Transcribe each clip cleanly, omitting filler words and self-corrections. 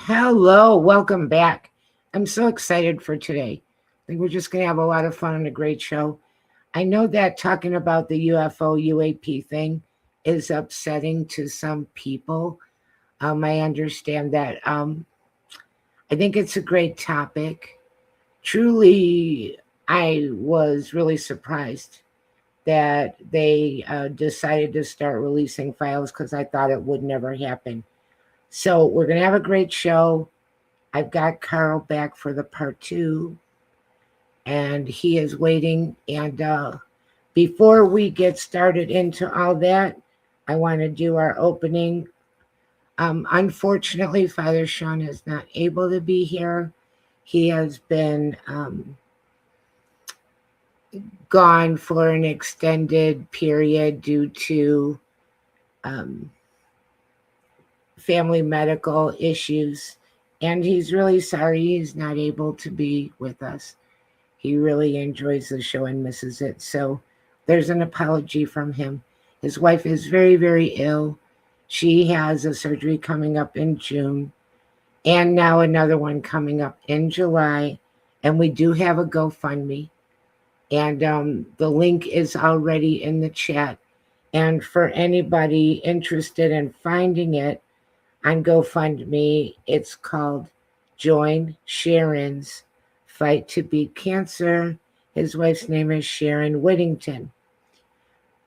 Hello, welcome back. I'm so excited for today. I think we're just going to have a lot of fun and a great show. I know that talking about the UFO UAP thing is upsetting to some people. I understand that. I think it's a great topic. Truly, I was really surprised that they decided to start releasing files because I thought it would never happen. So, we're going to have a great show. I've got Karl back for the part two, and he is waiting. And before we get started into all that, I want to do our opening. Unfortunately, Father Shawn is not able to be here. He has been gone for an extended period due to family medical issues. And he's really sorry he's not able to be with us. He really enjoys the show and misses it. So there's an apology from him. His wife is very, very ill. She has a surgery coming up in June and now another one coming up in July. And we do have a GoFundMe. And the link is already in the chat. And for anybody interested in finding it, on GoFundMe, it's called Join Sharon's Fight to Beat Cancer. His wife's name is Sharon Whittington.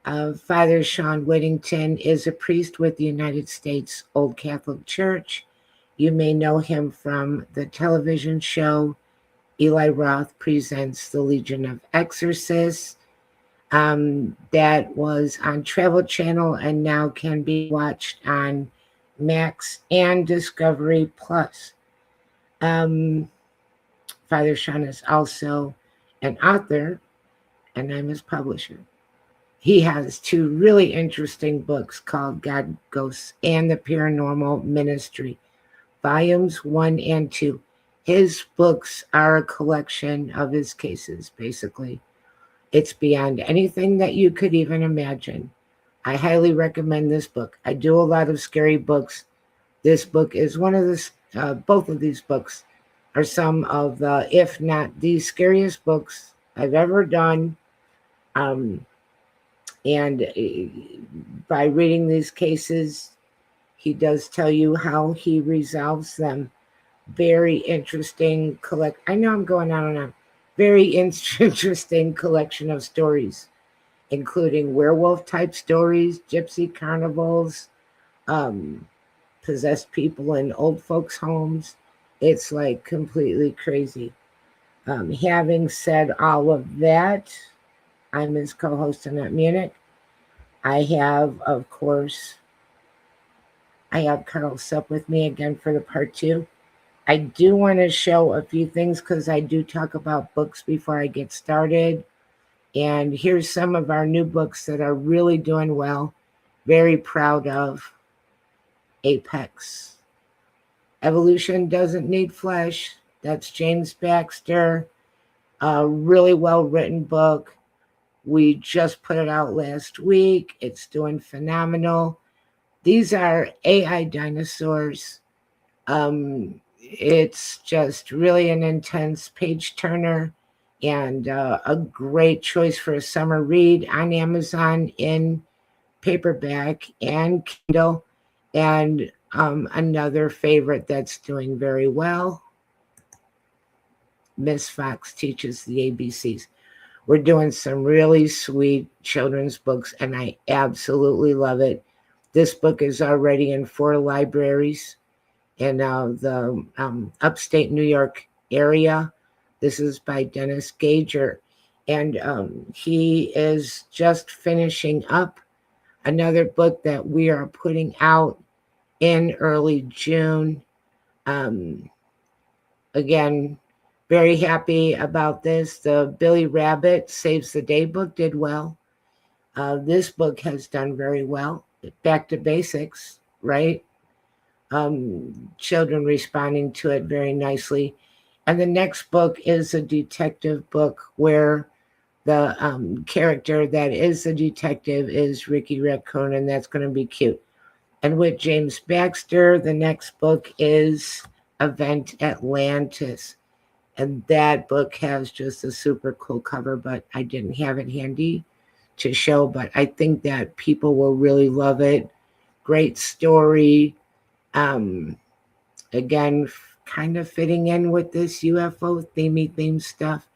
Father Shawn Whittington is a priest with the United States Old Catholic Church. You may know him from the television show Eli Roth Presents the Legion of Exorcists. That was on Travel Channel and now can be watched on Max and Discovery Plus. Father Shawn is also an author, and I'm his publisher. He has two really interesting books called God, Ghosts, and the Paranormal Ministry, volumes 1 and 2. His books are a collection of his cases, basically. It's beyond anything that you could even imagine. I highly recommend this book. I do a lot of scary books. This book is one of the, both of these books are some of the, if not the scariest books I've ever done. And by reading these cases, he does tell you how he resolves them. Very interesting I know I'm going on and on. Very interesting collection of stories, including werewolf-type stories, gypsy carnivals, possessed people in old folks' homes. It's like completely crazy. Having said all of that, I'm his co-host Annette Munich. I have, of course, Karl Sup with me again for the part two. I do want to show a few things because I do talk about books before I get started. And here's some of our new books that are really doing well. Very proud of. Apex. Evolution Doesn't Need Flesh. That's James Baxter. A really well-written book. We just put it out last week. It's doing phenomenal. These are AI dinosaurs. It's just really an intense page turner and a great choice for a summer read on Amazon in paperback and Kindle. And another favorite that's doing very well, Miss Fox Teaches the ABCs. We're doing some really sweet children's books, and I absolutely love it. This book is already in 4 libraries in the upstate New York area. This is by Dennis Gager, and he is just finishing up another book that we are putting out in early June. Again, very happy about this. The Billy Rabbit Saves the Day book did well. This book has done very well. Back to basics, right? Children responding to it very nicely. And the next book is a detective book where the character that is the detective is Ricky Raccoon, and that's going to be cute. And with James Baxter, the next book is Event Atlantis. And that book has just a super cool cover, but I didn't have it handy to show. But I think that people will really love it. Great story. Um, Again, kind of fitting in with this UFO theme stuff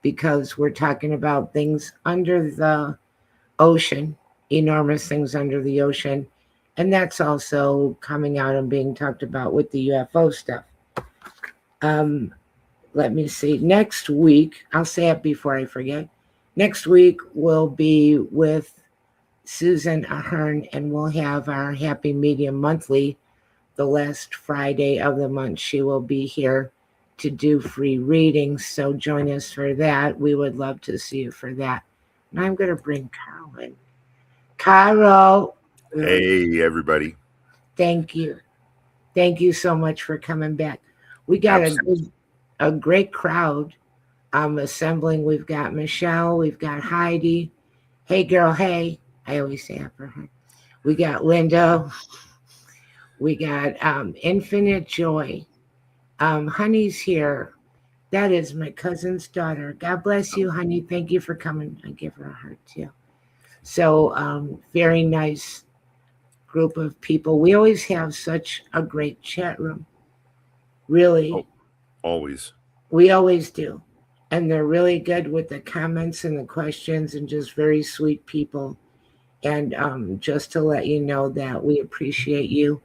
because we're talking about things under the ocean, enormous things under the ocean. And that's also coming out and being talked about with the UFO stuff. Um, Let me see. Next week, I'll say it before I forget. Next week will be with Susan Ahern, and we'll have our Happy Medium Monthly the last Friday of the month. She will be here to do free readings, so join us for that. We would love to see you for that. And I'm going to bring Carl in. Carl. Hey, everybody. Thank you. Thank you so much for coming back. We got a great crowd assembling. We've got Michelle. We've got Heidi. Hey, girl, hey. I always say that for her. We got Linda. We got Infinite Joy. Honey's here. That is my cousin's daughter. God bless you, honey. Thank you for coming. I give her a heart too. So very nice group of people. We always have such a great chat room. Really. Oh, always. We always do. And they're really good with the comments and the questions and just very sweet people. And just to let you know that we appreciate you.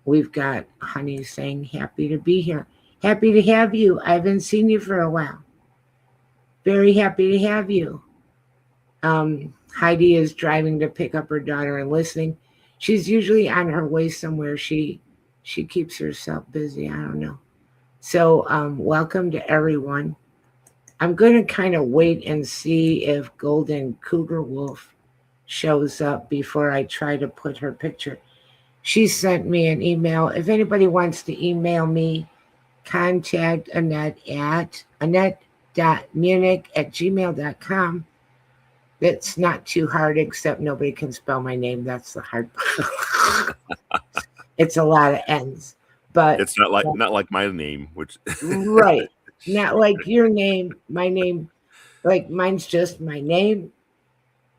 We've got Honey saying, happy to be here. Happy to have you. I haven't seen you for a while. Very happy to have you. Heidi is driving to pick up her daughter and listening. She's usually on her way somewhere. She keeps herself busy. I don't know. So welcome to everyone. I'm going to kind of wait and see if Golden Cougar Wolf shows up before I try to put her picture. She sent me an email. If anybody wants to email me, contact Annette at annette.munich@gmail.com. That's not too hard, except nobody can spell my name. That's the hard part. It's a lot of N's. But it's not like my name, which right. Not like your name, my name. Like mine's just my name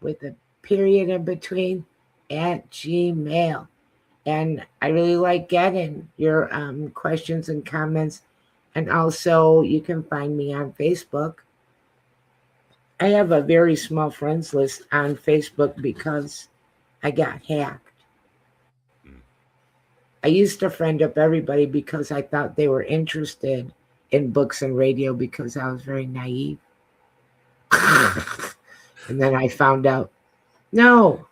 with a period in between at Gmail. And I really like getting your questions and comments. And also, you can find me on Facebook. I have a very small friends list on Facebook because I got hacked. I used to friend up everybody because I thought they were interested in books and radio because I was very naive. And then I found out, no,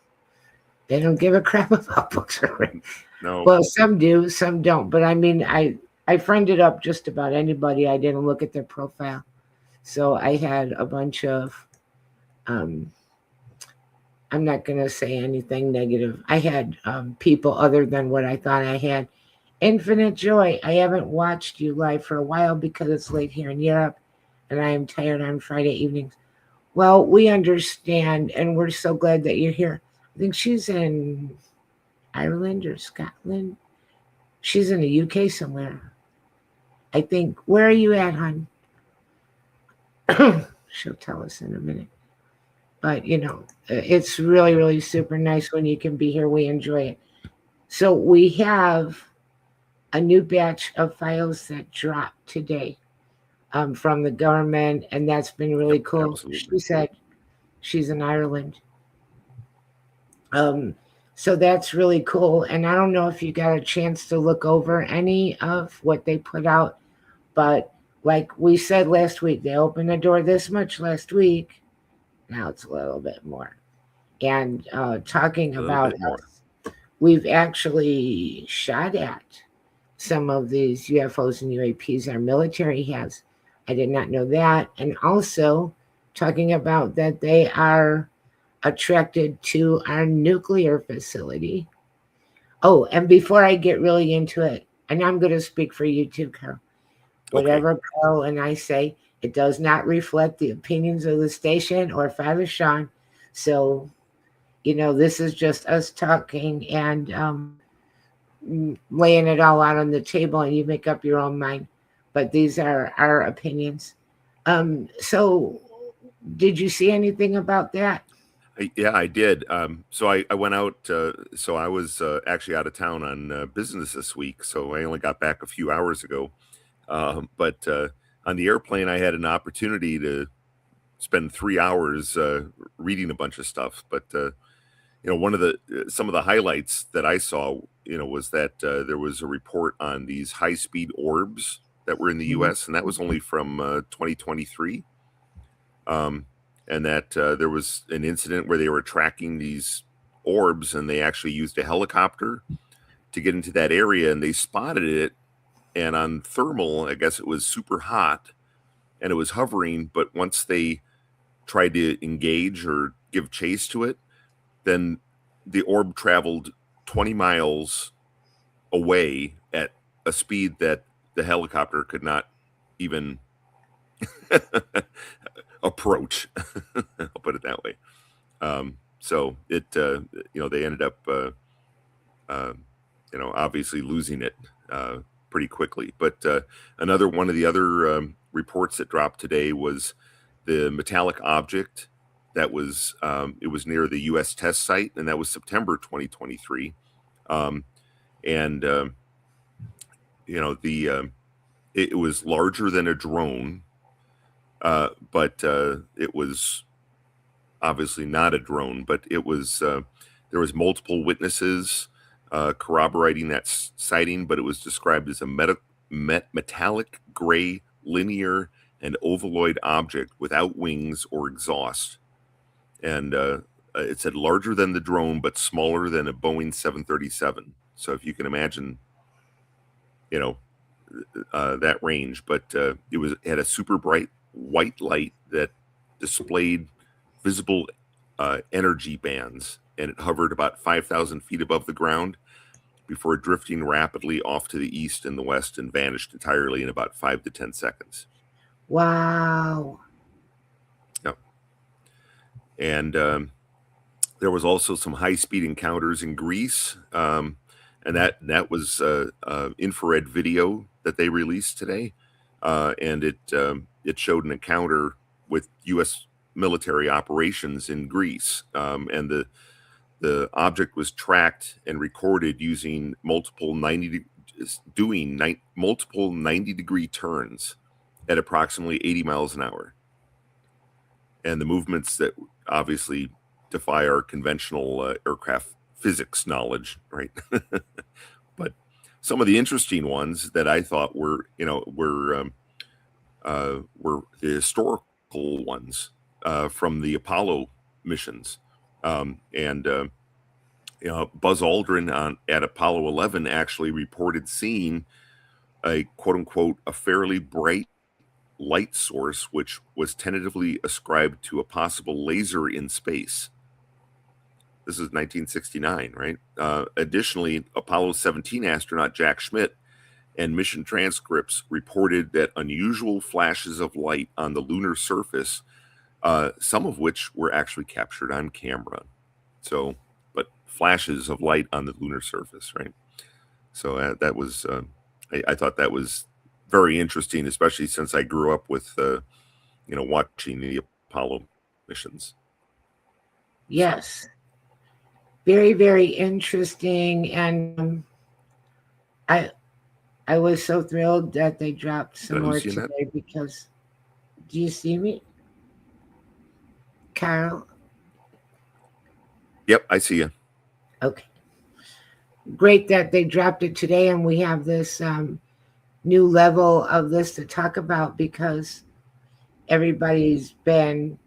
they don't give a crap about books or radio. No. Well, some do, some don't. But I mean, I friended up just about anybody. I didn't look at their profile. So I had a bunch of, I'm not going to say anything negative. I had people other than what I thought I had. Infinite Joy. I haven't watched you live for a while because it's late here in Europe and I am tired on Friday evenings. Well, we understand and we're so glad that you're here. I think she's in Ireland or Scotland. She's in the UK somewhere. I think. Where are you at, hon? She'll tell us in a minute. But, you know, it's really, really super nice when you can be here. We enjoy it. So we have a new batch of files that dropped today from the government, and that's been really cool. Absolutely. She said she's in Ireland. So that's really cool. And I don't know if you got a chance to look over any of what they put out, but like we said last week, they opened the door this much last week. Now it's a little bit more. And talking about us, we've actually shot at some of these UFOs and UAPs our military has. I did not know that. And also talking about that they are attracted to our nuclear facility. Oh, and before I get really into it, and I'm going to speak for you too, Carl. Whatever Carl and I say, it does not reflect the opinions of the station or Father Shawn. So, you know, this is just us talking. And laying it all out on the table and you make up your own mind. But these are our opinions. So did you see anything about that? Yeah, I did. So I went out. So I was actually out of town on business this week. So I only got back a few hours ago. But on the airplane, I had an opportunity to spend 3 hours reading a bunch of stuff. But one of the some of the highlights that I saw, was that there was a report on these high-speed orbs that were in the U.S., and that was only from 2023. And that there was an incident where they were tracking these orbs, and they actually used a helicopter to get into that area, and they spotted it. And on thermal, I guess it was super hot, and it was hovering. But once they tried to engage or give chase to it, then the orb traveled 20 miles away at a speed that the helicopter could not even approach. I'll put it that way. So it, they ended up, obviously losing it pretty quickly. But another one of the other reports that dropped today was the metallic object that was, it was near the U.S. test site, and that was September 2023. It was larger than a drone, but it was obviously not a drone. But it was there was multiple witnesses corroborating that sighting, but it was described as a metallic gray linear and ovaloid object without wings or exhaust. And it said larger than the drone, but smaller than a Boeing 737. So if you can imagine, that range. But it had a super bright white light that displayed visible energy bands, and it hovered about 5,000 feet above the ground before drifting rapidly off to the east and the west and vanished entirely in about 5 to 10 seconds. Wow. Yep. And there was also some high-speed encounters in Greece, and that was infrared video that they released today, and it showed an encounter with U.S. military operations in Greece, and the object was tracked and recorded using multiple 90-degree turns at approximately 80 miles an hour, and the movements that obviously defy our conventional aircraft physics knowledge, right? But some of the interesting ones that I thought were the historical ones from the Apollo missions, and Buzz Aldrin at Apollo 11 actually reported seeing a quote unquote a fairly bright light source, which was tentatively ascribed to a possible laser in space. This is 1969, right? Additionally, Apollo 17 astronaut Jack Schmitt and mission transcripts reported that unusual flashes of light on the lunar surface, some of which were actually captured on camera. So, but flashes of light on the lunar surface, right? So that was, I thought that was very interesting, especially since I grew up with, watching the Apollo missions. Yes. So. Very, very interesting. And I was so thrilled that they dropped some more today because, do you see me, Karl? Yep, I see you. Okay. Great that they dropped it today, and we have this new level of this to talk about because everybody's been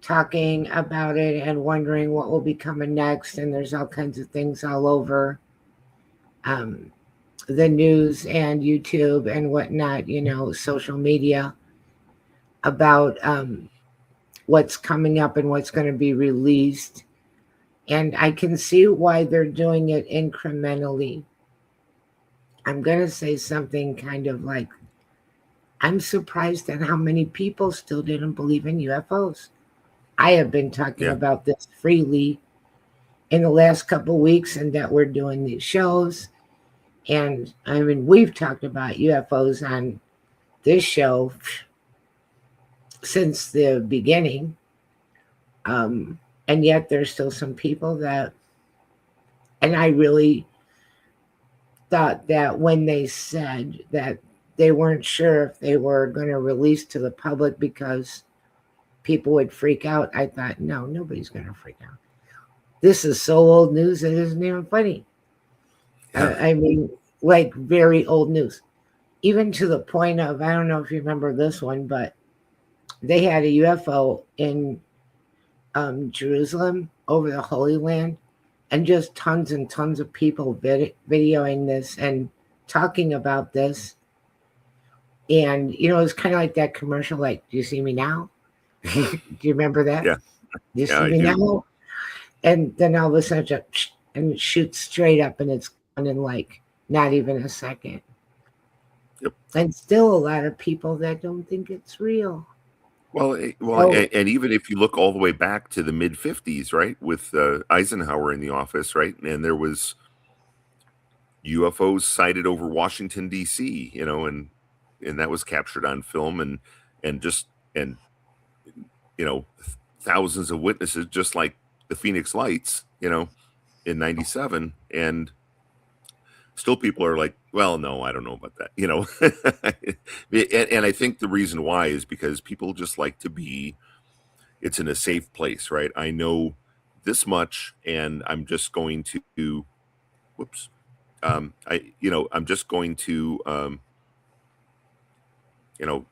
talking about it and wondering what will be coming next, and there's all kinds of things all over the news and YouTube and whatnot, social media about what's coming up and what's going to be released. And I can see why they're doing it incrementally. I'm going to say something kind of like, I'm surprised at how many people still didn't believe in UFOs. I have been talking about this freely in the last couple of weeks, and that we're doing these shows And I mean, we've talked about UFOs on this show since the beginning. Um, and yet there's still some people that, and I really thought that when they said that they weren't sure if they were going to release to the public because people would freak out, I thought, no, nobody's going to freak out. This is so old news, it isn't even funny. Yeah. I mean, like very old news. Even to the point of, I don't know if you remember this one, but they had a UFO in Jerusalem over the Holy Land, and just tons and tons of people videoing this and talking about this. And, it's kind of like that commercial, like, do you see me now? Do you remember that? Yeah. Do you Yeah, see I me do. now? And then all of a sudden, and it shoots straight up and it's gone in like not even a second. Yep. And still a lot of people that don't think it's real. Well, So, and even if you look all the way back to the mid '50s, right, with Eisenhower in the office, right, and there was UFOs sighted over Washington D.C., and that was captured on film, and just and thousands of witnesses, just like the Phoenix Lights, in '97, and still people are like, well, no, I don't know about that. And I think the reason why is because people just like to be, it's in a safe place, right? I know this much, and I'm just going to, whoops, I'm just going to,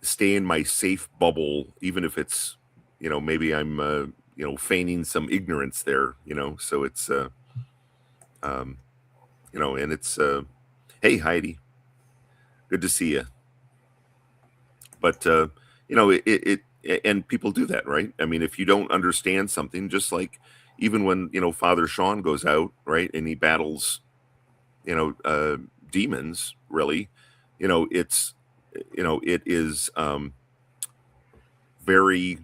stay in my safe bubble, even if it's, maybe I'm, feigning some ignorance there, so it's, um, and it's, hey, Heidi, good to see you. But, and people do that, right? I mean, if you don't understand something, just like even when, Father Shawn goes out, right, and he battles, demons, really, it's, it is very,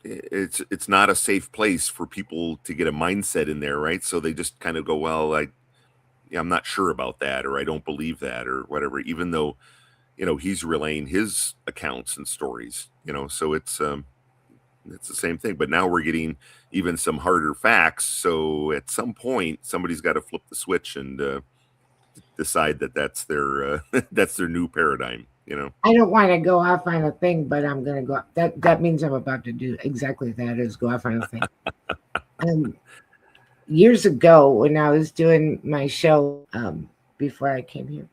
it's not a safe place for people to get a mindset in there, right? So they just kind of go, well, I'm not sure about that, or I don't believe that, or whatever, even though, he's relaying his accounts and stories, so it's the same thing. But now we're getting even some harder facts. So at some point, somebody's got to flip the switch and decide that that's their that's their new paradigm. I don't want to go off on a thing, but I'm going to go. That means I'm about to do exactly that, is go off on a thing. Um, Years ago, when I was doing my show before I came here,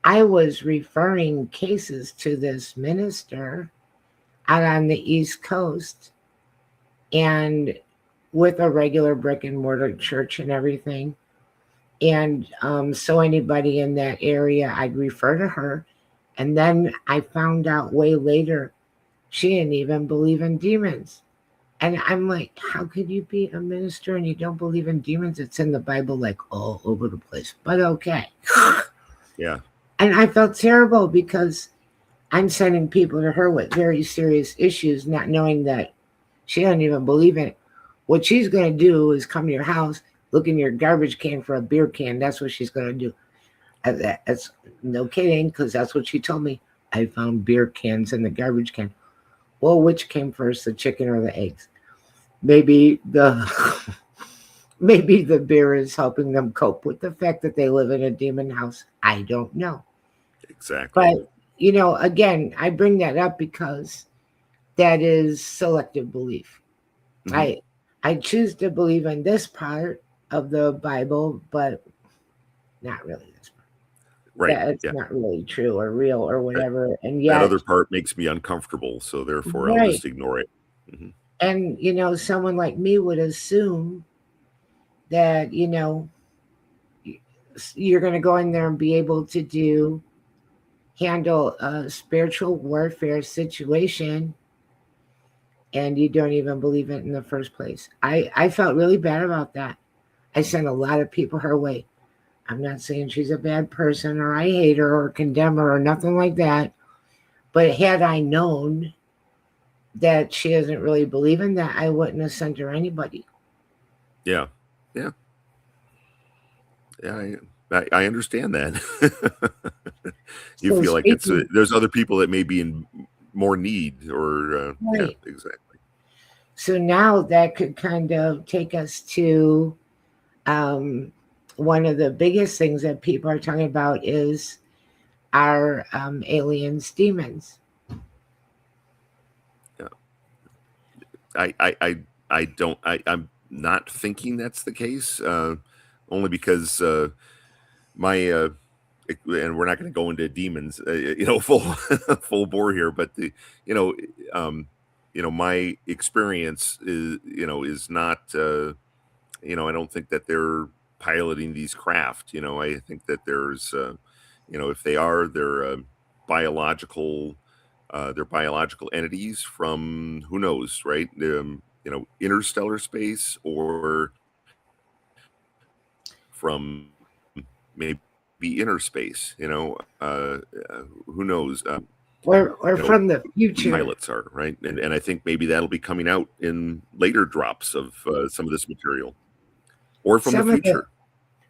I was referring cases to this minister out on the East Coast, and with a regular brick and mortar church and everything. And so anybody in that area, I'd refer to her. And then I found out way later she didn't even believe in demons. And I'm like, how could you be a minister and you don't believe in demons? It's in the Bible, like all over the place. But okay. Yeah. And I felt terrible because I'm sending people to her with very serious issues, not knowing that she doesn't even believe in it. What she's going to do is come to your house, look in your garbage can for a beer can. That's what she's going to do. That's no kidding, because that's what she told me. I found beer cans in the garbage can. Well, which came first, the chicken or the eggs? Maybe the maybe the beer is helping them cope with the fact that they live in a demon house. I don't know. Exactly. But again, I bring that up because that is selective belief. Mm-hmm. I choose to believe in this part of the Bible, but not really this part. Right. That it's Yeah. not really true or real or That, whatever. And that yet, other part makes me uncomfortable, so therefore I'll right. just ignore it. Mm-hmm. And someone like me would assume that, you're going to go in there and be able to handle a spiritual warfare situation, and you don't even believe it in the first place. I felt really bad about that. I sent a lot of people her way. I'm not saying she's a bad person or I hate her or condemn her or nothing like that. But had I known that she doesn't really believe in that, I wouldn't have sent her anybody. Yeah. Yeah. Yeah. I understand that. You So feel like it's speaking, there's other people that may be in more need, or yeah, right. exactly. So now that could kind of take us to um, one of the biggest things that people are talking about is our aliens, demons. Yeah. I I I I don't I'm not thinking that's the case, only because my and we're not going to go into demons, full full bore here, but you know, um, my experience is not, I don't think that they're piloting these craft. I think that there's, if they are, biological, they're biological entities from who knows, right? Interstellar space, or from maybe inner space. Who knows? Or from the future. Pilots are right, and I think maybe that'll be coming out in later drops of some of this material, or from the Some of the future.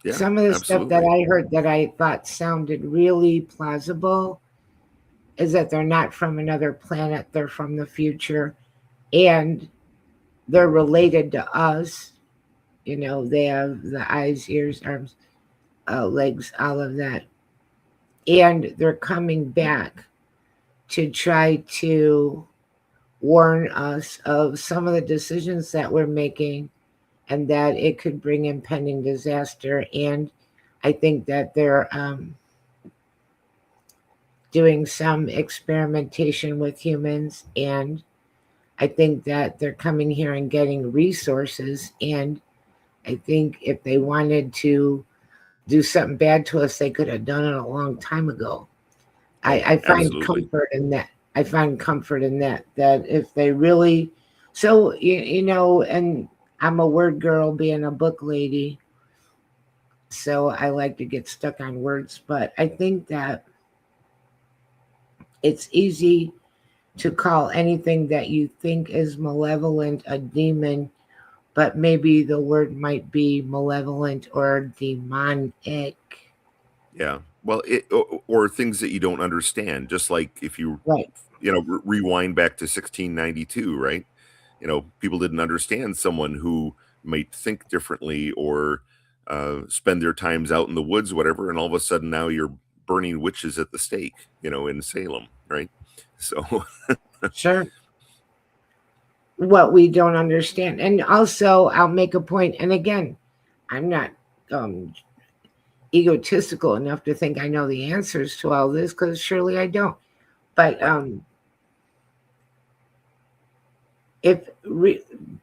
Yeah, some of the stuff that absolutely. I heard that I thought sounded really plausible is that they're not from another planet, they're from the future, and they're related to us. They have the eyes, ears, arms, legs, all of that. And they're coming back to try to warn us of some of the decisions that we're making and that it could bring impending disaster. And I think that they're doing some experimentation with humans. And I think that they're coming here and getting resources. And I think if they wanted to do something bad to us, they could have done it a long time ago. I, Oh, I find absolutely. comfort in that. I find comfort in that if they really, so, and I'm a word girl being a book lady, so I like to get stuck on words, but I think that it's easy to call anything that you think is malevolent a demon, but maybe the word might be malevolent or demonic. Yeah. Well, or things that you don't understand, just like if you, Right. rewind back to 1692, right? People didn't understand someone who might think differently, or spend their times out in the woods, whatever, and all of a sudden now you're burning witches at the stake, in Salem, right? So, Sure. What we don't understand. And also, I'll make a point, and again, I'm not um, egotistical enough to think I know the answers to all this because surely I don't. But right. if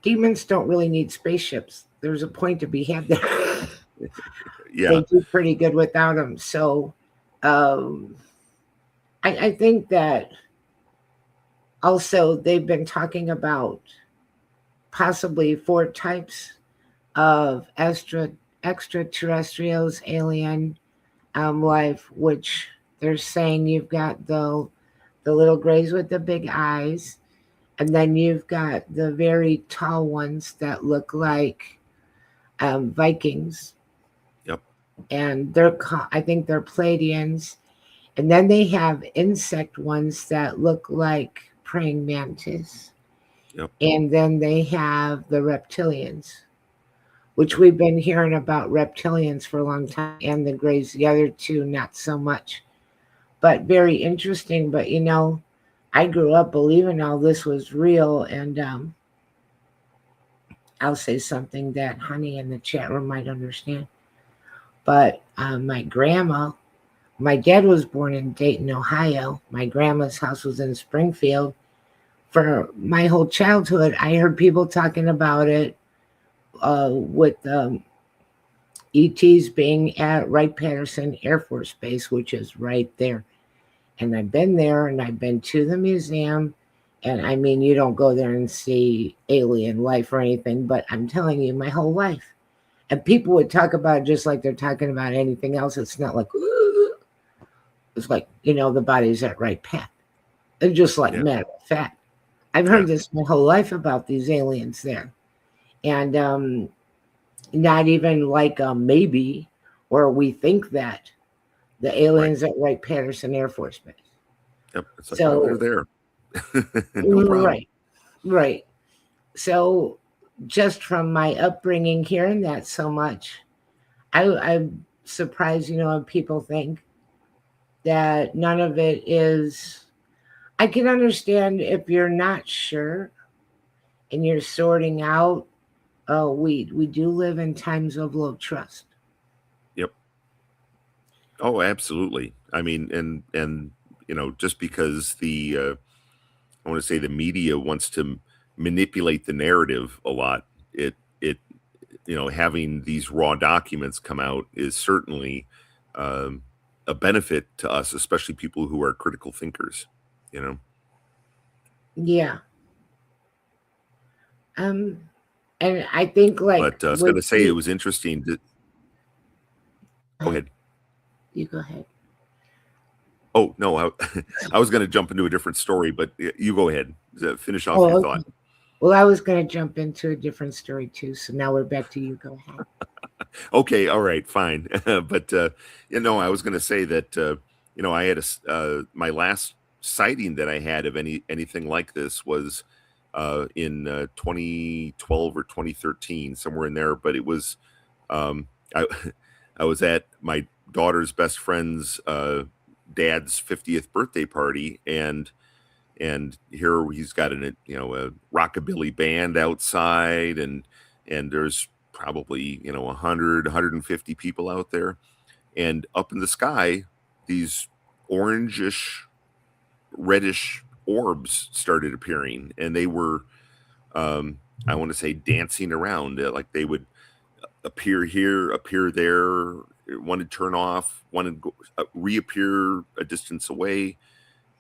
demons don't really need spaceships, there's a point to be had there. They Yeah. do pretty good without them. So um, I think that also they've been talking about possibly four types of extraterrestrials, alien life, which they're saying you've got the little grays with the big eyes, and then you've got the very tall ones that look like Vikings, Yep. and I think they're Pleiadians, and then they have insect ones that look like praying mantis, Yep. and then they have the reptilians, which Yep. we've been hearing about reptilians for a long time, and the grays, the other two, not so much. But very interesting. But I grew up believing all this was real, and I'll say something that Honey in the chat room might understand. But my dad was born in Dayton, Ohio. My grandma's house was in Springfield. For my whole childhood, I heard people talking about it with ETs being at Wright-Patterson Air Force Base, which is right there. And I've been there, and I've been to the museum. And I mean, you don't go there and see alien life or anything, but I'm telling you, my whole life. And people would talk about it just like they're talking about anything else. It's not like, "Ooh." It's like, the body's at right path. It's just like Yeah. matter of fact. I've Yeah. heard this my whole life about these aliens there. And not even like a maybe or we think that the Right. aliens at Wright-Patterson Air Force Base. Yep. It's like, oh, they're So, there. No problem. right, right. So, just from my upbringing, hearing that so much, I'm surprised, when people think that none of it is. I can understand if you're not sure and you're sorting out. Oh, we do live in times of low trust. Yep. Oh, absolutely. I mean, and just because I want to say the media wants to manipulate the narrative a lot, it having these raw documents come out is certainly um, a benefit to us, especially people who are critical thinkers. You know, Yeah. Um, and I think like but I was going with to say it was interesting. Go ahead. you go ahead. Oh no, I was going to jump into a different story, but you go ahead. Finish off your Oh, thought. okay. Well, I was going to jump into a different story too. So now we're back to you. Go ahead. Okay, all right, fine. But I was going to say that I had my last sighting that I had of anything like this was in 2012 or 2013, somewhere in there. But it was I I was at my daughter's best friend's dad's 50th birthday party, and here he's got a rockabilly band outside, and there's probably 150 people out there, and up in the sky these orangish reddish orbs started appearing, and they were I want to say dancing around, like they would appear here, appear there, one would turn off, one would reappear a distance away,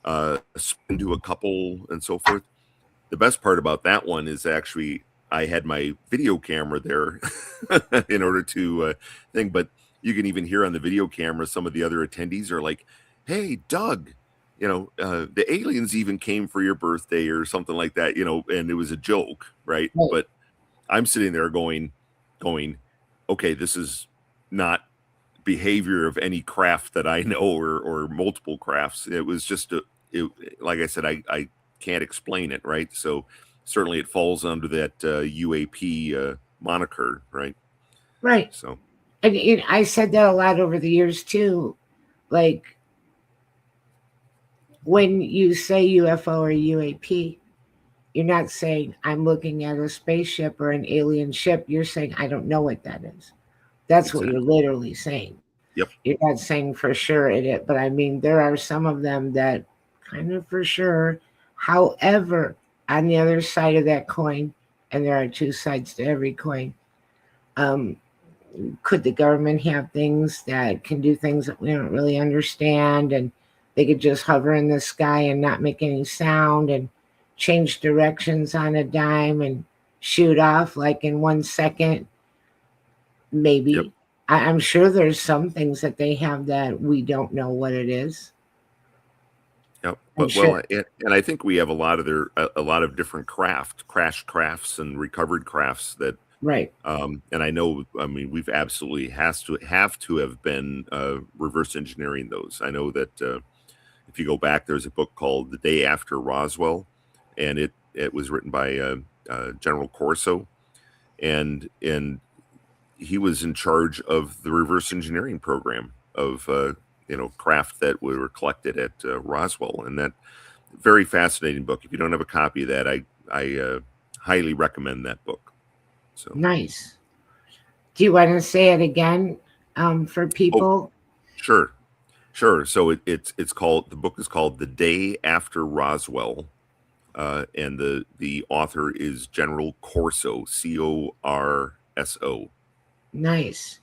into a couple, and so forth. The best part about that one is actually I had my video camera there in order to thing, but you can even hear on the video camera some of the other attendees are like, "Hey, Doug, the aliens even came for your birthday," or something like that, and it was a joke, right? Right. But I'm sitting there going, okay, this is not behavior of any craft that I know, or multiple crafts. It was just like I said, I can't explain it, right? So certainly it falls under that UAP moniker, right? Right. So And I said that a lot over the years too. Like when you say UFO or UAP, you're not saying I'm looking at a spaceship or an alien ship. You're saying I don't know what that is. That's what you're exactly. literally saying. Yep. You're not saying for sure it, but I mean there are some of them that kind of for sure. However, on the other side of that coin, and there are two sides to every coin, um, could the government have things that can do things that we don't really understand, and they could just hover in the sky and not make any sound and change directions on a dime and shoot off like in 1 second? Yep. Maybe. I'm sure there's some things that they have that we don't know what it is. Yep. I'm But sure. and I think we have a lot of different crash crafts and recovered crafts that Right. and I know, I mean, we've absolutely have to have been reverse engineering those. I know that if you go back, there's a book called The Day After Roswell, and it was written by General Corso, and he was in charge of the reverse engineering program of craft that were collected at Roswell, and that very fascinating book. If you don't have a copy of that, I highly recommend that book. So. Nice. Do you want to say it again for Oh, people? sure. Sure. So it's called, the book is called The Day After Roswell, and the author is General Corso, Corso. Nice.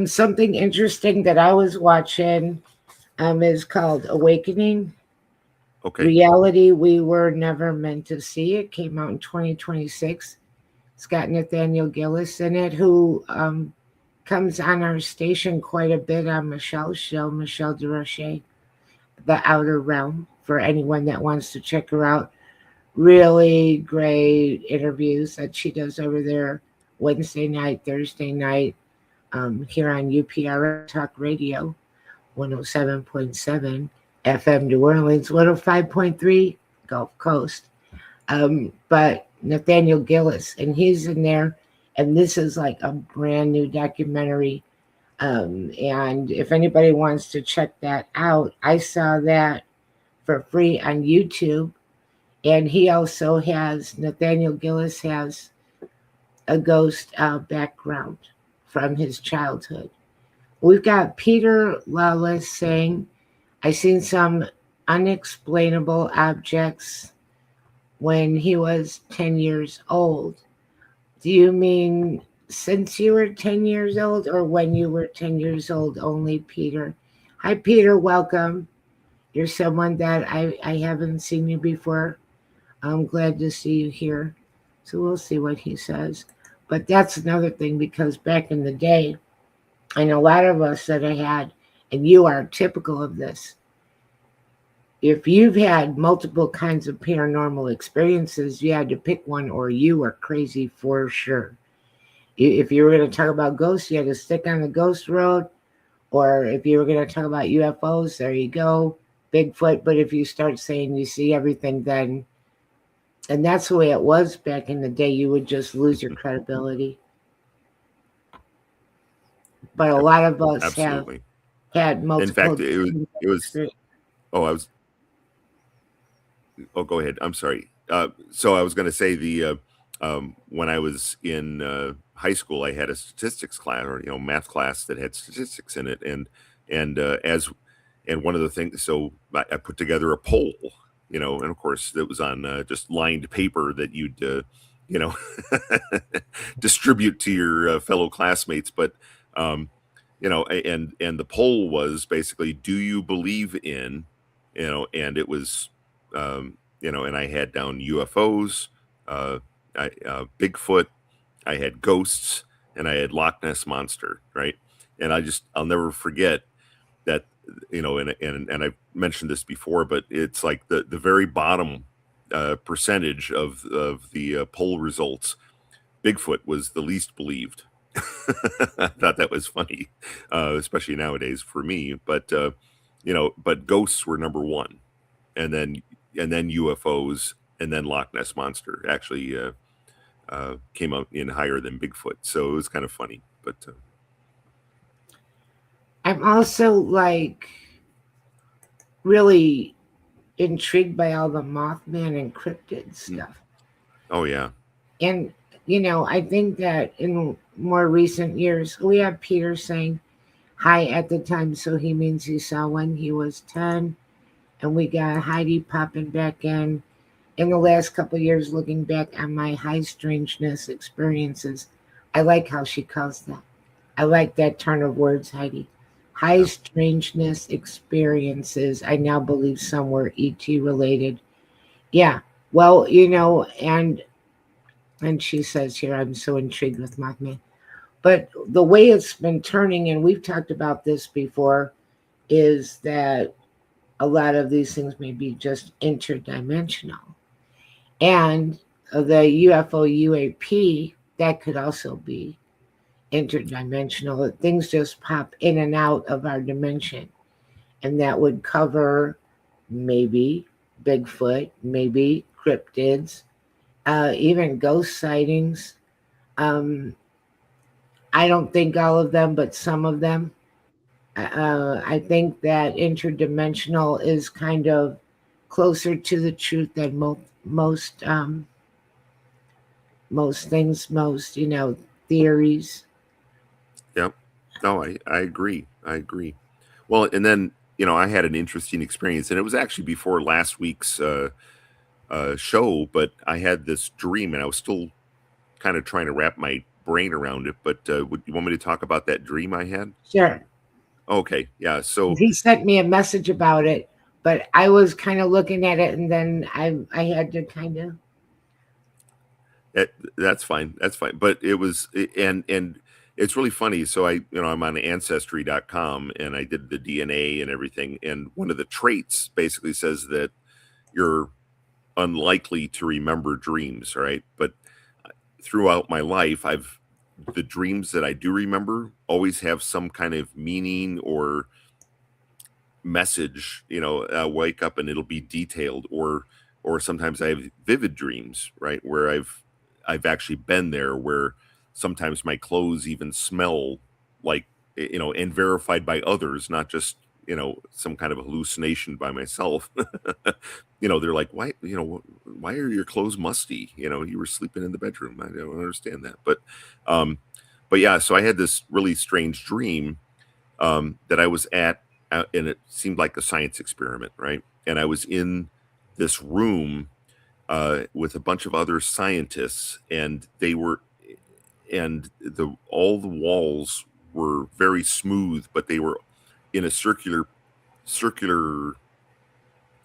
Something interesting that I was watching is called Awakening. Okay. Reality We Were Never Meant to See. It came out in 2026. It's got Nathaniel Gillis in it, who comes on our station quite a bit on Michelle's show, Michelle DeRoche, The Outer Realm, for anyone that wants to check her out. Really great interviews that she does over there Wednesday night, Thursday night. here on UPR Talk Radio, 107.7 FM New Orleans, 105.3 Gulf Coast. But Nathaniel Gillis, and he's in there, and this is like a brand new documentary. And if anybody wants to check that out, I saw that for free on YouTube. And he also has, Nathaniel Gillis has a ghost background from his childhood. We've got Peter Lawless saying, I seen some unexplainable objects when he was 10 years old. Do you mean since you were 10 years old or when you were 10 years old only, Peter? Hi, Peter. Welcome. You're someone that I haven't seen you before. I'm glad to see you here. So we'll see what he says. But that's another thing, because back in the day, I know a lot of us that I had, and you are typical of this. If you've had multiple kinds of paranormal experiences, you had to pick one or you were crazy for sure. If you were going to talk about ghosts, you had to stick on the ghost road. Or if you were going to talk about UFOs, there you go, Bigfoot. But if you start saying you see everything, then, and that's the way it was back in the day, you would just lose your credibility. But a lot of us Absolutely. have had multiple. In fact, it was. Oh, go ahead. I'm sorry. So I was going to say when I was in high school, I had a statistics class, or math class that had statistics in it, and one of the things. So I put together a poll, and of course it was on just lined paper that you'd distribute to your fellow classmates, but. And the poll was basically, do you believe in, and it was, and I had down UFOs, Bigfoot, I had ghosts, and I had Loch Ness Monster, right? And I'll never forget that, and I've mentioned this before, but it's like the very bottom percentage of the poll results, Bigfoot was the least believed. I thought that was funny, especially nowadays for me. But but ghosts were number one, and then UFOs, and then Loch Ness Monster actually came out in higher than Bigfoot. So it was kind of funny. But I'm also like really intrigued by all the Mothman and cryptid stuff. Oh yeah. And I think that in more recent years, we have Peter saying hi at the time, so he means he saw when he was 10. And we got Heidi popping back in the last couple of years, looking back on my high strangeness experiences. I like how she calls that. I like that turn of words, Heidi. High strangeness experiences. I now believe some were ET related. Yeah. Well, and she says here, I'm so intrigued with Mothman. But the way it's been turning, and we've talked about this before, is that a lot of these things may be just interdimensional. And the UFO UAP, that could also be interdimensional. Things just pop in and out of our dimension. And that would cover maybe Bigfoot, maybe cryptids, even ghost sightings. I don't think all of them, but some of them. I think that interdimensional is kind of closer to the truth than most things, theories. Yep. No, I agree. I agree. Well, and then I had an interesting experience, and it was actually before last week's show, but I had this dream, and I was still kind of trying to wrap my brain around it. But would you want me to talk about that dream I had? Sure. Okay. Yeah. So he sent me a message about it, but I was kind of looking at it, and then I had to kind of. That's fine. That's fine. But it was, and it's really funny. So I'm on ancestry.com, and I did the DNA and everything. And one of the traits basically says that you're unlikely to remember dreams, right? But throughout my life, I've the dreams that I do remember always have some kind of meaning or message. I'll wake up and it'll be detailed, or sometimes I have vivid dreams, right, where I've actually been there, where sometimes my clothes even smell like, and verified by others, not just some kind of hallucination by myself. They're like, why are your clothes musty? You were sleeping in the bedroom. I don't understand that. But yeah, so I had this really strange dream, that I was at, and it seemed like a science experiment, right? And I was in this room, with a bunch of other scientists, and all the walls were very smooth, but they were in a circular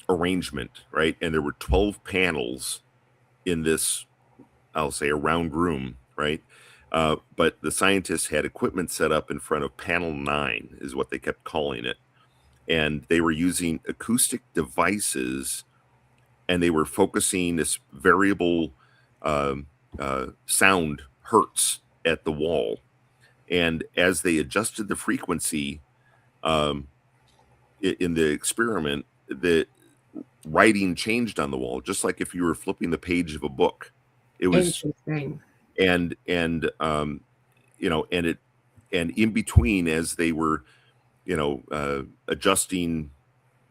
arrangement, right? And there were 12 panels in this, I'll say, a round room, right? But the scientists had equipment set up in front of panel 9, is what they kept calling it. And they were using acoustic devices, and they were focusing this variable sound hertz at the wall. And as they adjusted the frequency, in the experiment, the writing changed on the wall, just like if you were flipping the page of a book. It was, Interesting. and and in between, as they were, adjusting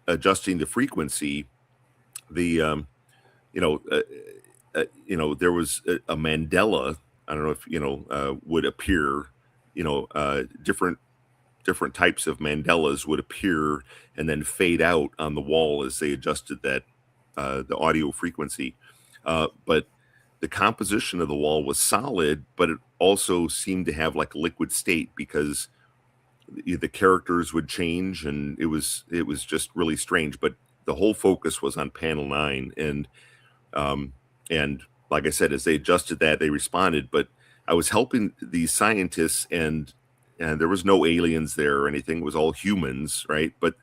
the frequency, the there was a mandala. I don't know if would appear. Different types of mandalas would appear and then fade out on the wall as they adjusted that, the audio frequency. But the composition of the wall was solid, but it also seemed to have like a liquid state, because the characters would change, and it was just really strange. But the whole focus was on panel 9, and like I said, as they adjusted that, they responded. But I was helping these scientists, and there was no aliens there or anything. It was all humans, right? But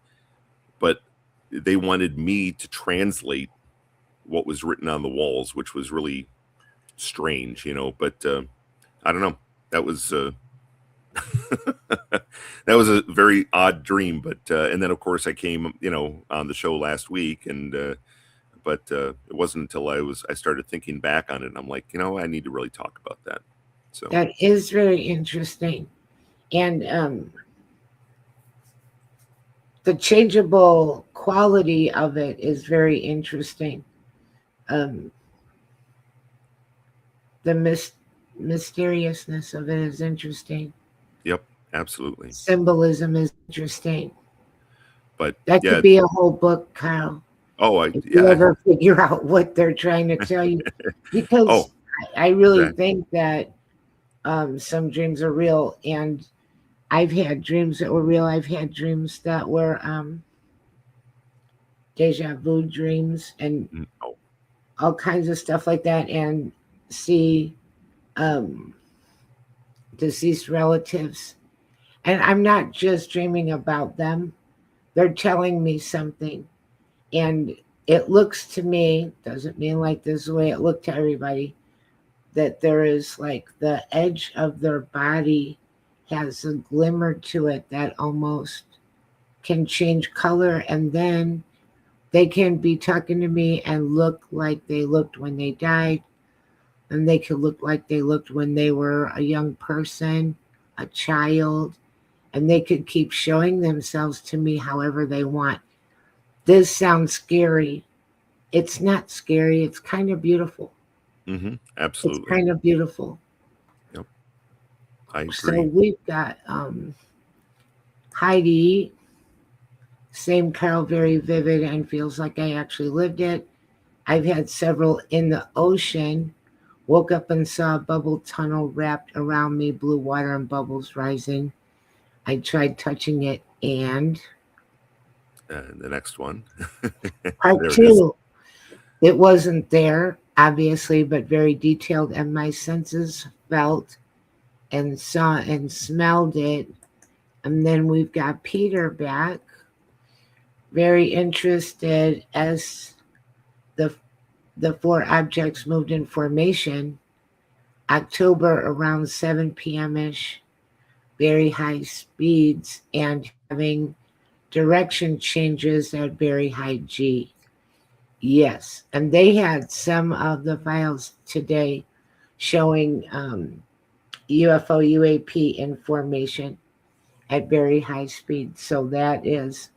they wanted me to translate what was written on the walls, which was really strange, But I don't know. That was that was a very odd dream. But and then of course I came, on the show last week, and but it wasn't until I started thinking back on it, and I'm like, I need to really talk about that. So That is very interesting. And the changeable quality of it is very interesting. Um, the mysteriousness of it is interesting. yep, absolutely. Symbolism is interesting. But That yeah, could be a whole book, Kyle. oh, If you ever figure out what they're trying to tell you, because oh, I really exactly. think that some dreams are real, and I've had dreams that were real. I've had dreams that were deja vu dreams, and Oh, all kinds of stuff like that, and see um, deceased relatives. And I'm not just dreaming about them, they're telling me something. And it looks to me, doesn't mean like this is the way it looked to everybody, that there is like the edge of their body has a glimmer to it that almost can change color, and then they can be talking to me and look like they looked when they died, and they could look like they looked when they were a young person, a child, and they could keep showing themselves to me however they want. This sounds scary. It's not scary, it's kind of beautiful. It's absolutely. kind of beautiful. Yep, I So agree. we've got Heidi, same Carol, very vivid and feels like I actually lived it. I've had several in the ocean. Woke up and saw a bubble tunnel wrapped around me, blue water and bubbles rising. I tried touching it, and The next one. part There it is. two, it wasn't there, obviously, but very detailed, and my senses felt and saw and smelled it. And then we've got Peter back, very interested as the 4 objects moved in formation. October around 7 p.m. ish, very high speeds, and having direction changes at very high G. Yes, and they had some of the files today showing UFO UAP information at very high speed. So that is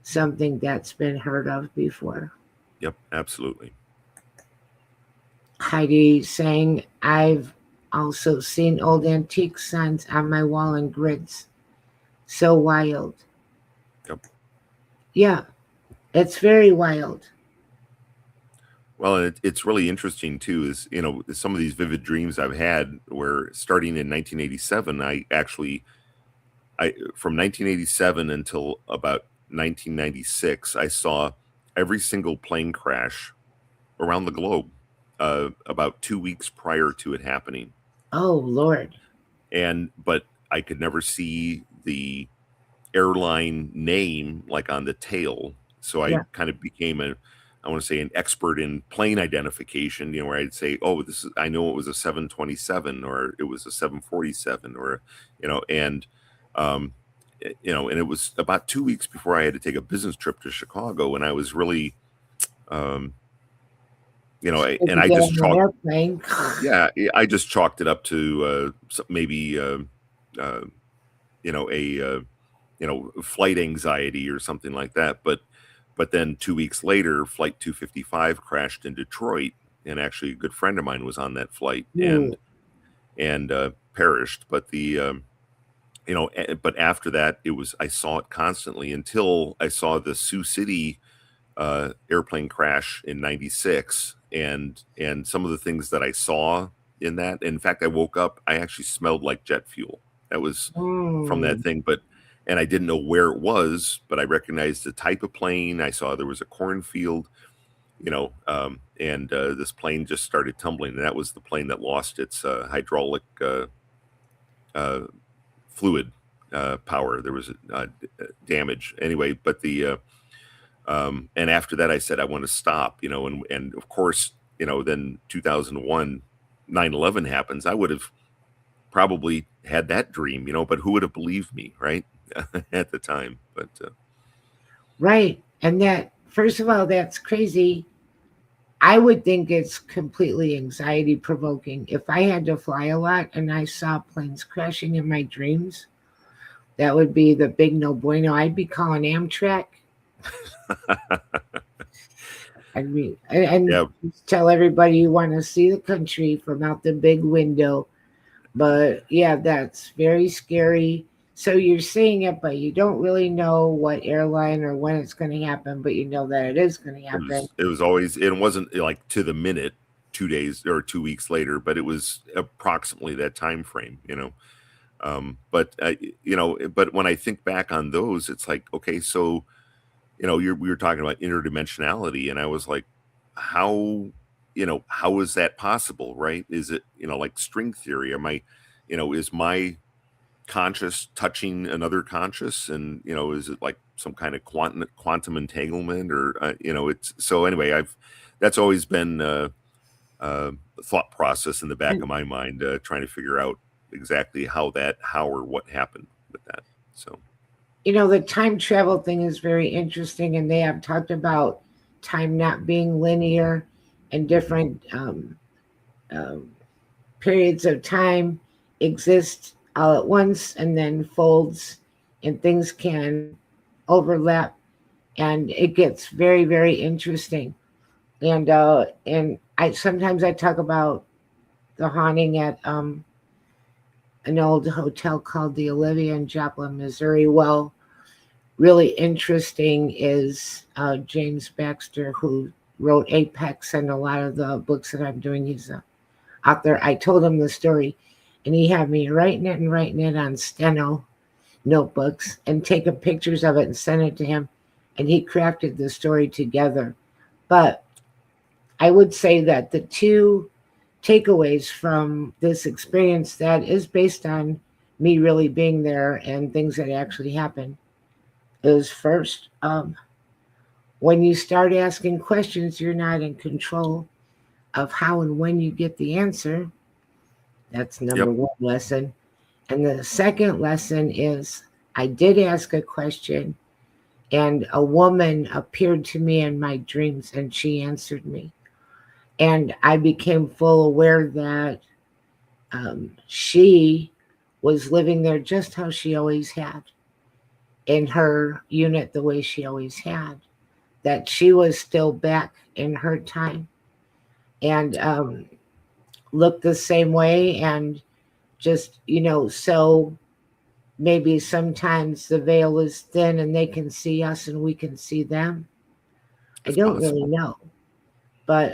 something that's been heard of before. Yep, absolutely. Heidi saying, I've also seen old antique signs on my wall and grids. So wild. Yep. Yeah, it's very wild. Well, and it's really interesting too. Is some of these vivid dreams I've had where starting in 1987, I from 1987 until about 1996, I saw every single plane crash around the globe about 2 weeks prior to it happening. Oh, Lord. But I could never see the airline name like on the tail. So I Yeah. kind of became I want to say an expert in plane identification, where I'd say, oh, I know it was a 727 or it was a 747 or, and, um, and it was about 2 weeks before I had to take a business trip to Chicago. And I was really, um, If and you I get just on an chalked, airplane. yeah, I just chalked it up to maybe, uh, a flight anxiety or something like that. But then 2 weeks later, Flight 255 crashed in Detroit, and actually a good friend of mine was on that flight Ooh. and perished. But but after that, I saw it constantly until I saw the Sioux City airplane crash in '96, and some of the things that I saw in that. In fact, I woke up, I actually smelled like jet fuel. That was from that Mm. thing, and I didn't know where it was, but I recognized the type of plane. I saw there was a cornfield, and this plane just started tumbling, and that was the plane that lost its hydraulic uh, fluid power. There was damage anyway, but and after that, I said I want to stop, and of course, then 2001, 9/11 happens. I would have probably had that dream, but who would have believed me, right? At the time. But Right. And that, first of all, that's crazy. I would think it's completely anxiety provoking. If I had to fly a lot and I saw planes crashing in my dreams, that would be the big no bueno. I'd be calling Amtrak. I'd be, and yeah, tell everybody you want to see the country from out the big window. But yeah, that's very scary. So you're seeing it, but you don't really know what airline or when it's going to happen, but you know that it is going to happen. it was always, it wasn't like to the minute, 2 days or 2 weeks later, but it was approximately that time frame, but when I think back on those, it's like, okay, so we were talking about interdimensionality, and I was like, how how is that possible, right? Is it like string theory? Am I is my conscious touching another conscious, and is it like some kind of quantum entanglement, or it's so anyway, I've that's always been thought process in the back And of my mind, trying to figure out exactly how or what happened with that. So the time travel thing is very interesting, and they have talked about time not being linear and different um, periods of time exist all at once and then folds, and things can overlap, and it gets very, very interesting. And I sometimes I talk about the haunting at an old hotel called the Olivia in Joplin, Missouri. Well, really interesting is James Baxter, who wrote Apex and a lot of the books that I'm doing. He's a author. I told him the story, and he had me writing it on steno notebooks and taking pictures of it and sent it to him, and he crafted the story together. But I would say that the two takeaways from this experience that is based on me really being there and things that actually happened is first, when you start asking questions, you're not in control of how and when you get the answer. That's number Yep. one lesson. And the second lesson is I did ask a question, and a woman appeared to me in my dreams and she answered me. And I became full aware that she was living there just how she always had, in her unit the way she always had, that she was still back in her time and looked the same way. And just, so maybe sometimes the veil is thin and they can see us and we can see them. I It's don't really possible. know. But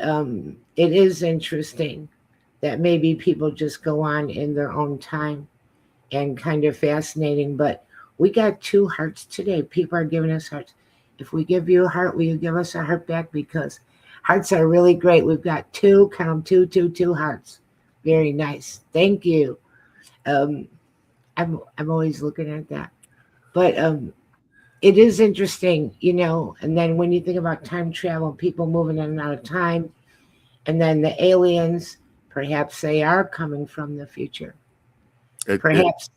it is interesting that maybe people just go on in their own time, and kind of fascinating. But we got two hearts today. People are giving us hearts. If we give you a heart, will you give us a heart back? Because hearts are really great. We've got two, count 'em, two hearts. Very nice. Thank you. Um, I'm always looking at that. But it is interesting, And then when you think about time travel, people moving in and out of time, and then the aliens, perhaps they are coming from the future. It Perhaps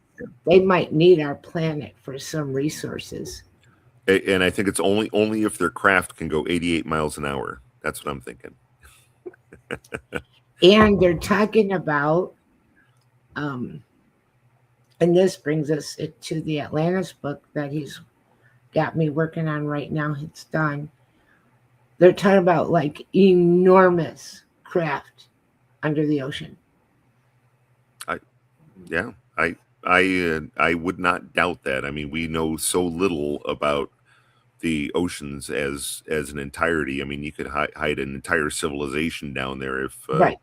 they might need our planet for some resources. and I think it's only if their craft can go 88 miles an hour. That's what I'm thinking. And they're talking about, um, and this brings us to the Atlantis book that he's got me working on right now. It's done. They're talking about like enormous craft under the ocean. I yeah, I would not doubt that. I mean, we know so little about the oceans as an entirety. I mean, you could hide an entire civilization down there Right,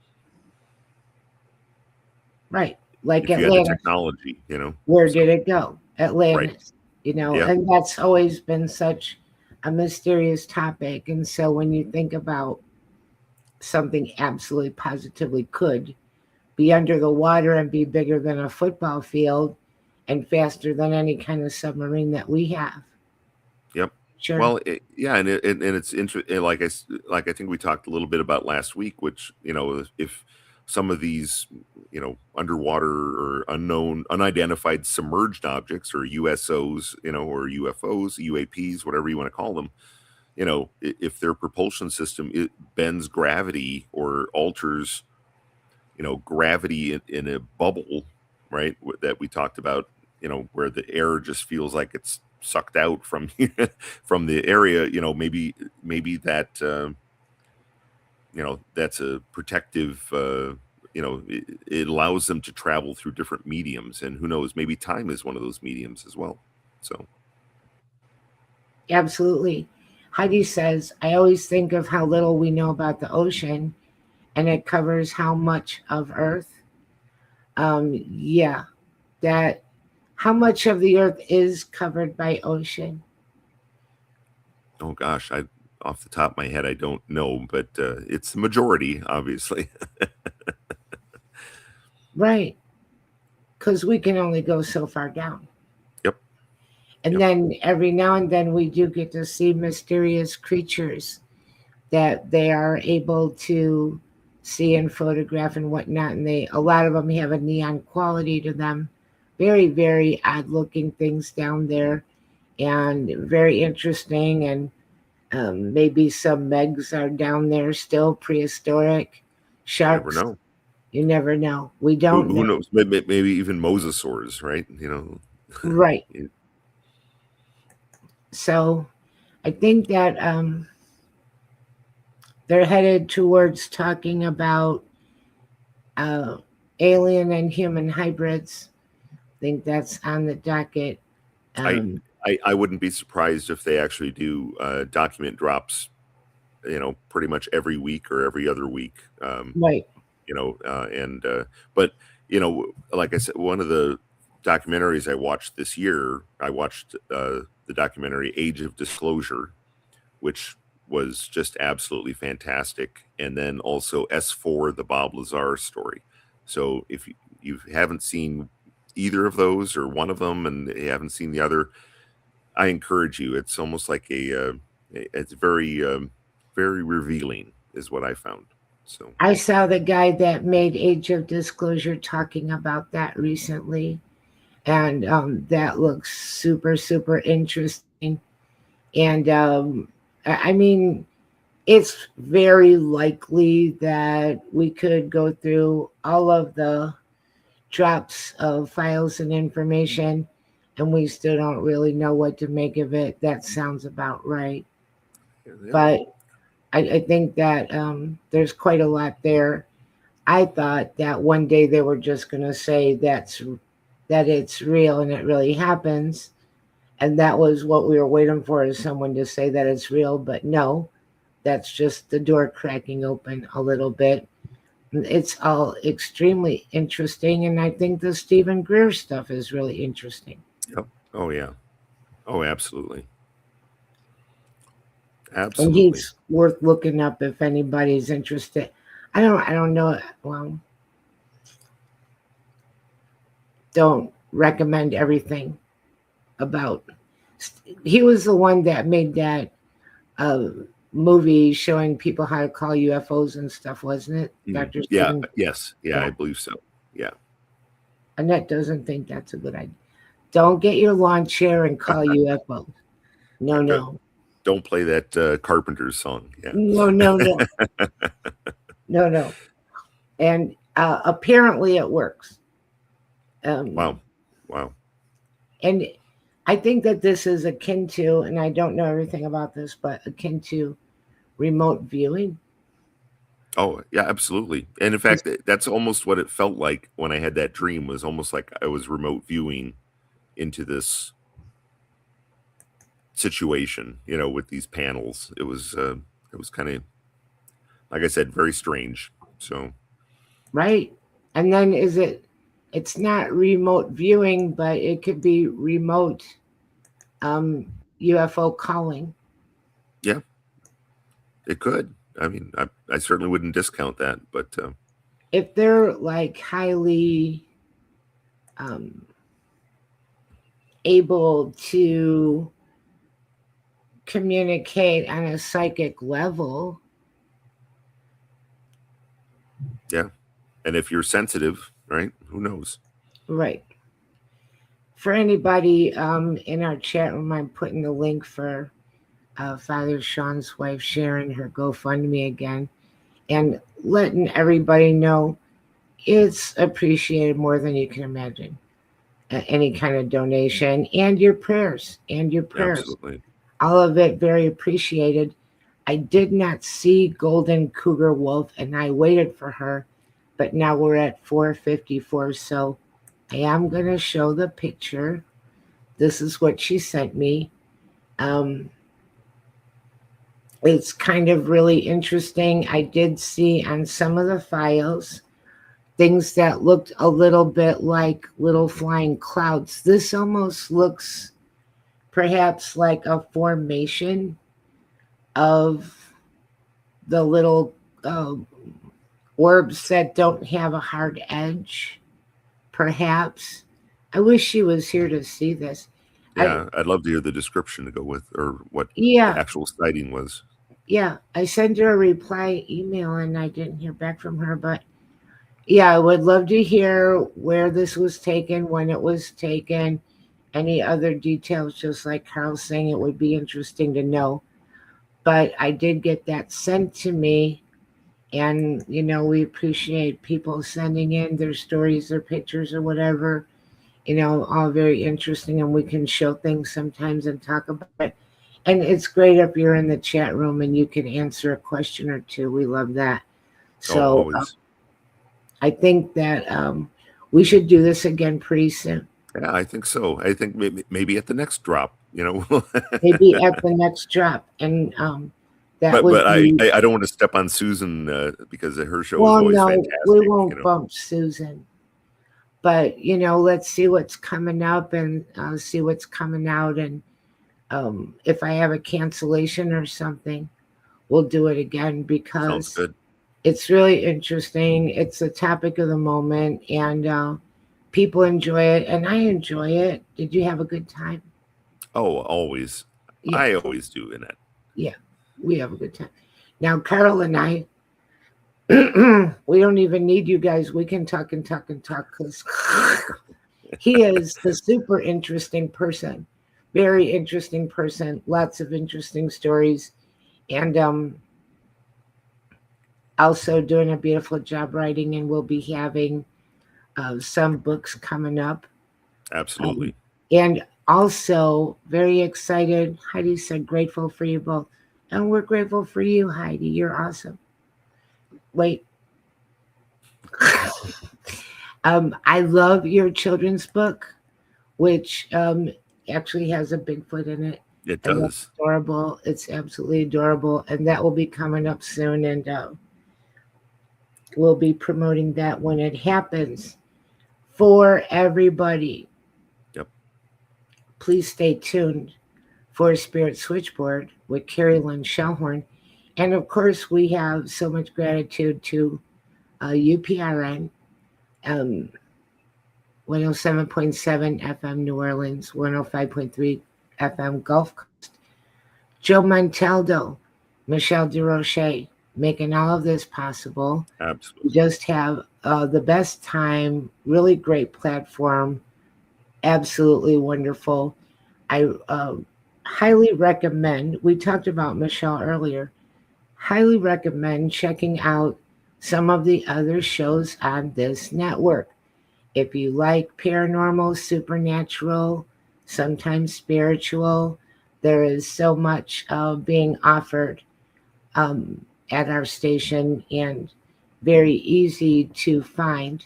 right. Like if you had the Atlantis. technology, Where So, did it go? right. Atlantis. Yeah. And that's always been such a mysterious topic. And so when you think about something absolutely positively could be under the water and be bigger than a football field and faster than any kind of submarine that we have. Yep. Sure. Well, yeah, and it's interesting. Like I think we talked a little bit about last week, which if some of these underwater or unknown, unidentified submerged objects or USOs, or UFOs, UAPs, whatever you want to call them, if their propulsion system it bends gravity or alters gravity in a bubble, right? That we talked about, where the air just feels like it's sucked out from from the area. Maybe that that's a protective. It allows them to travel through different mediums, and who knows? Maybe time is one of those mediums as well. So Absolutely. Heidi says, I always think of how little we know about the ocean and it covers how much of Earth. Yeah, that how much of the Earth is covered by ocean? oh gosh, I off the top of my head I don't know, but it's the majority, obviously. Right, because we can only go so far down. Yep. And Yep. then every now and then we do get to see mysterious creatures that they are able to see and photograph and whatnot. And a lot of them have a neon quality to them. Very, very odd looking things down there and very interesting. And maybe some Megs are down there still, prehistoric You never sharks. know. You never know. We don't Who know. knows? Maybe even mosasaurs, right? Right. You- So I think that they're headed towards talking about uh, alien and human hybrids. I think that's on the docket. I, Um, I wouldn't be surprised if they actually do document drops, pretty much every week or every other week. right. And but like I said, one of the documentaries I watched this year, I watched the documentary Age of Disclosure, which was just absolutely fantastic. And then also S4, the Bob Lazar story. So if you haven't seen either of those or one of them and you haven't seen the other, I encourage you. It's almost like it's very, very revealing is what I found. So I saw the guy that made Age of Disclosure talking about that recently, and that looks super, super interesting. And I mean, it's very likely that we could go through all of the drops of files and information, and we still don't really know what to make of it. That sounds about right. yeah, But I think that there's quite a lot there. I thought that one day they were just going to say that it's real and it really happens, and that was what we were waiting for, is someone to say that it's real. But no, that's just the door cracking open a little bit. It's all extremely interesting, and I think the Stephen Greer stuff is really interesting. yep. Oh yeah. Oh, absolutely. And Absolutely. he's worth looking up if anybody's interested. I don't know. Well, don't recommend everything about. He was the one that made that uh, movie showing people how to call UFOs and stuff, wasn't it, Dr. Yeah. Stephen? Yes. Yeah, Yeah. I believe so. Yeah. Annette doesn't think that's a good idea. Don't get your lawn chair and call UFOs. No, no, Don't play that Carpenters song. Yeah. no, no, no, no, no. And apparently it works. Um, Wow. Wow. and I think that this is akin to, and I don't know everything about this, but akin to remote viewing. Oh, yeah, absolutely. And in fact, that's almost what it felt like when I had that dream, was almost like I was remote viewing into this situation, with these panels. It was kind of, like I said, very strange. So, Right. And then it's not remote viewing, but it could be remote um, UFO calling. yeah, it could. I mean, I certainly wouldn't discount that, but If they're like highly um, able to communicate on a psychic level, yeah. And if you're sensitive, right, who knows? right. For anybody in our chat room, I'm putting the link for Father Shawn's wife Sharon, her GoFundMe again, and letting everybody know it's appreciated more than you can imagine. Any kind of donation, and your prayers, Absolutely. all of it very appreciated. I did not see Golden Cougar Wolf, and I waited for her, but now we're at 4:54, so I am going to show the picture. This is what she sent me. Um, it's kind of really interesting. I did see on some of the files things that looked a little bit like little flying clouds. This almost looks perhaps like a formation of the little uh, orbs that don't have a hard edge, perhaps. I wish she was here to see this. I Yeah, I'd love to hear the description to go with, or what the Yeah, actual sighting was. yeah. I sent her a reply email and I didn't hear back from her, but yeah, I would love to hear where this was taken, when it was taken, any other details, just like Carl's saying, it would be interesting to know. But I did get that sent to me, and we appreciate people sending in their stories, their pictures, or whatever. All very interesting, and we can show things sometimes and talk about it. And it's great if you're in the chat room and you can answer a question or two. We love that. Oh, So always. I think that we should do this again pretty soon. Yeah, I think so. I think maybe at the next drop. Maybe at the next drop, and that But would I be. I don't want to step on Susan because her show is Well, always no, we fantastic. won't bump Susan, but let's see what's coming up and see what's coming out, and if I have a cancellation or something, we'll do it again Sounds because good. it's really interesting. It's the topic of the moment, and people enjoy it, and I enjoy it. Did you have a good time? Oh, always. Yeah, I always do, Annette. yeah, we have a good time. Now, Carol and I We don't even need you guys. We can talk and talk and talk because he is a super interesting person, very interesting person, lots of interesting stories, and also doing a beautiful job writing. And we'll be having some books coming up. Um, Absolutely. and also very excited. Heidi said, grateful for you both. And we're grateful for you, Heidi. You're awesome. Wait. I love your children's book, which actually has a Bigfoot in it. It And that's does. adorable. It's absolutely adorable. And that will be coming up soon. And we'll be promoting that when it happens. For everybody, Yep. please stay tuned for Spirit Switchboard with Carrie Lynn Shellhorn. And of course, we have so much gratitude to UPRN, um, 107.7 FM New Orleans, 105.3 FM Gulf Coast, Joe Montaldo, Michelle DeRoche, making all of this possible. We Absolutely. just have the best time, really great platform, absolutely wonderful. I highly recommend, we talked about Michelle earlier, highly recommend checking out some of the other shows on this network. If you like paranormal, supernatural, sometimes spiritual, there is so much being offered um, at our station and very easy to find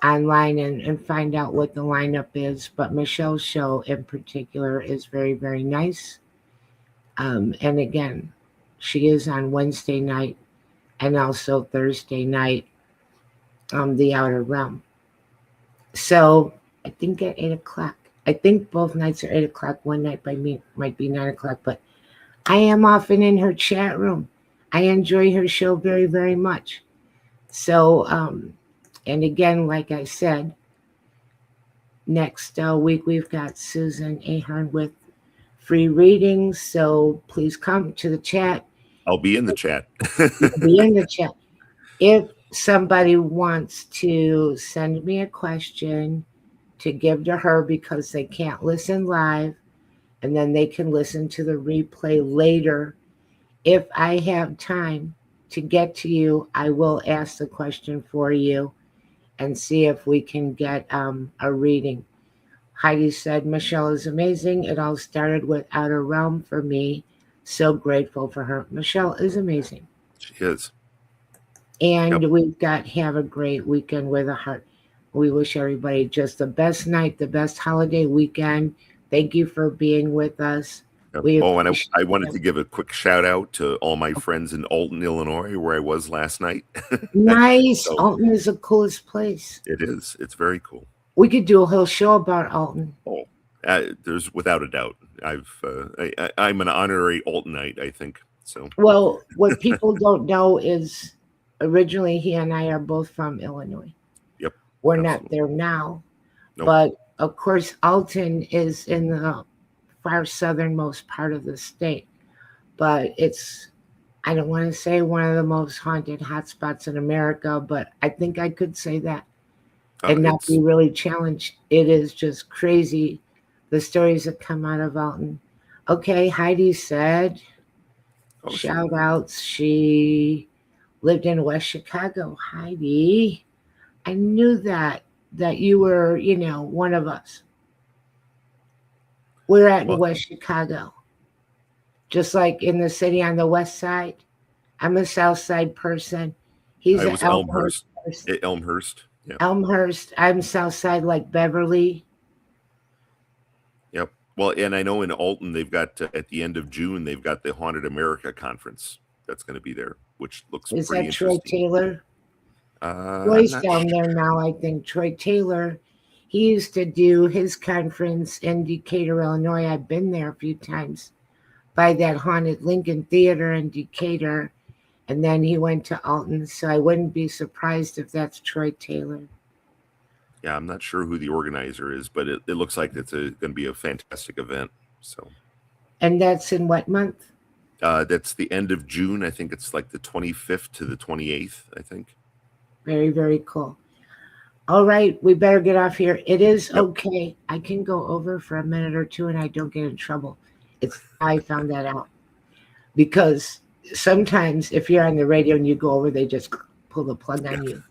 online and find out what the lineup is. But Michelle's show in particular is very, very nice. And again, she is on Wednesday night and also Thursday night, The Outer Realm. So I think at 8 o'clock. I think both nights are 8 o'clock. One night by me might be 9 o'clock, but I am often in her chat room. I enjoy her show very, very much. So, and again, like I said, next week we've got Susan Ahern with free readings. So please come to the chat. I'll be in the chat. You'll be in the chat. If somebody wants to send me a question to give to her because they can't listen live and then they can listen to the replay later, if I have time to get to you, I will ask the question for you and see if we can get a reading. Heidi said, Michelle is amazing. It all started with Outer Realm for me. So grateful for her. Michelle is amazing. She is. And Yep. we've got have a great weekend with a heart. We wish everybody just the best night, the best holiday weekend. Thank you for being with us. Yep. We Oh, and appreciate I wanted it. to give a quick shout out to all my friends in Alton, Illinois, where I was last night. Nice. So Alton is the coolest place. it is. It's very cool. We could do a whole show about Alton. Oh, there's without a doubt. I'm an honorary Altonite, I think. So Well, what people don't know is originally he and I are both from Illinois. yep, We're not absolutely. there now, Nope. but of course, Alton is in the far southernmost part of the state. But it's, I don't want to say one of the most haunted hotspots in America, but I think I could say that and not It's be really challenged. It is just crazy the stories that come out of Alton. Okay, Heidi said, awesome. shout outs. She lived in West Chicago. Heidi, I knew that you were, one of us. We're at in Well, West Chicago, just like in the city on the west side. I'm a south side person. He's I an was Elmhurst person. Elmhurst. Yeah. Elmhurst. I'm south side like Beverly. Yep. Well, and I know in Alton they've got at the end of June they've got the Haunted America conference that's going to be there, which looks Is pretty that Troy interesting. Taylor? I'm Troy's not down sure. there now, I think. Troy Taylor. He used to do his conference in Decatur, Illinois. I've been there a few times by that haunted Lincoln Theater in Decatur. And then he went to Alton. So I wouldn't be surprised if that's Troy Taylor. Yeah, I'm not sure who the organizer is, but it looks like it's going to be a fantastic event. So And that's in what month? That's the end of June. I think it's like the 25th to the 28th, I think. Very, very cool. All right, we better get off here. It is Yep. okay. I can go over for a minute or two and I don't get in trouble. It's I found that out. Because sometimes if you're on the radio and you go over, they just pull the plug on you.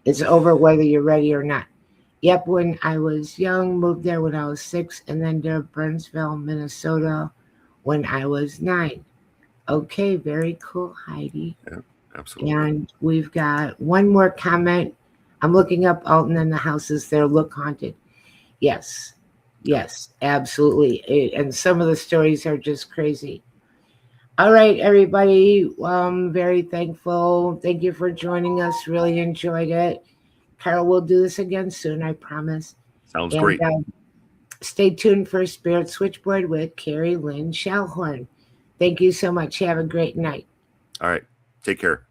It's over whether you're ready or not. Yep, when I was young, moved there when I was 6, and then to Burnsville, Minnesota when I was 9. Okay, very cool, Heidi. Yeah, absolutely. And we've got one more comment. I'm looking up Alton and the houses there look haunted. Yes, yes, absolutely. And some of the stories are just crazy. All right, everybody. Very thankful. Thank you for joining us. Really enjoyed it. Carol will do this again soon, I promise. Sounds And great. Stay tuned for Spirit Switchboard with Carrie Lynn Shellhorn. Thank you so much. Have a great night. All right. Take care.